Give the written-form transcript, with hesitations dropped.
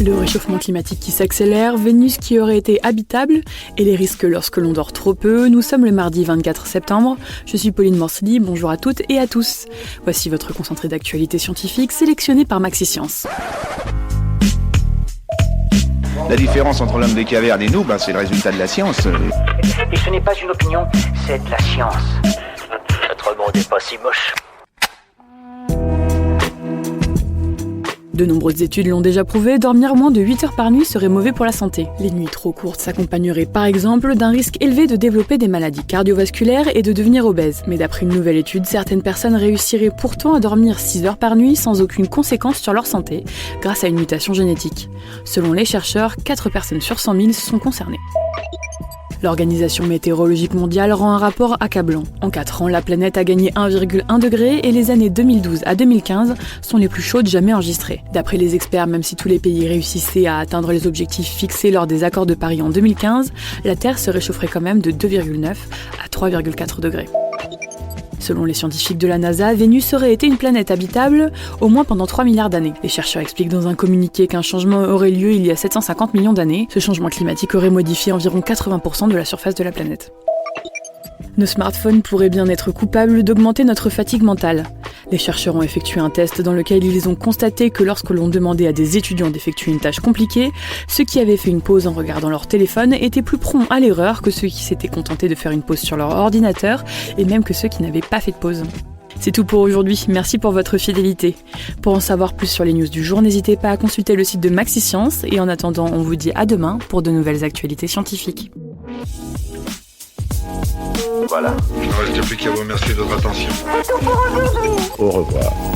Le réchauffement climatique qui s'accélère, Vénus qui aurait été habitable et les risques lorsque l'on dort trop peu. Nous sommes le mardi 24 septembre. Je suis Pauline Morcely, bonjour à toutes et à tous. Voici votre concentré d'actualité scientifique sélectionné par Maxi Science. La différence entre l'homme des cavernes et nous, c'est le résultat de la science. Et ce n'est pas une opinion, c'est de la science. Notre monde n'est pas si moche. De nombreuses études l'ont déjà prouvé, dormir moins de 8 heures par nuit serait mauvais pour la santé. Les nuits trop courtes s'accompagneraient par exemple d'un risque élevé de développer des maladies cardiovasculaires et de devenir obèses. Mais d'après une nouvelle étude, certaines personnes réussiraient pourtant à dormir 6 heures par nuit sans aucune conséquence sur leur santé, grâce à une mutation génétique. Selon les chercheurs, 4 personnes sur 100 000 sont concernées. L'Organisation météorologique mondiale rend un rapport accablant. En 4 ans, la planète a gagné 1,1 degré et les années 2012 à 2015 sont les plus chaudes jamais enregistrées. D'après les experts, même si tous les pays réussissaient à atteindre les objectifs fixés lors des accords de Paris en 2015, la Terre se réchaufferait quand même de 2,9 à 3,4 degrés. Selon les scientifiques de la NASA, Vénus aurait été une planète habitable au moins pendant 3 milliards d'années. Les chercheurs expliquent dans un communiqué qu'un changement aurait lieu il y a 750 millions d'années. Ce changement climatique aurait modifié environ 80% de la surface de la planète. Nos smartphones pourraient bien être coupables d'augmenter notre fatigue mentale. Les chercheurs ont effectué un test dans lequel ils ont constaté que lorsque l'on demandait à des étudiants d'effectuer une tâche compliquée, ceux qui avaient fait une pause en regardant leur téléphone étaient plus prompts à l'erreur que ceux qui s'étaient contentés de faire une pause sur leur ordinateur et même que ceux qui n'avaient pas fait de pause. C'est tout pour aujourd'hui, merci pour votre fidélité. Pour en savoir plus sur les news du jour, n'hésitez pas à consulter le site de Maxi Science et en attendant, on vous dit à demain pour de nouvelles actualités scientifiques. Voilà. Il ne reste plus qu'à vous remercier de votre attention. Au revoir.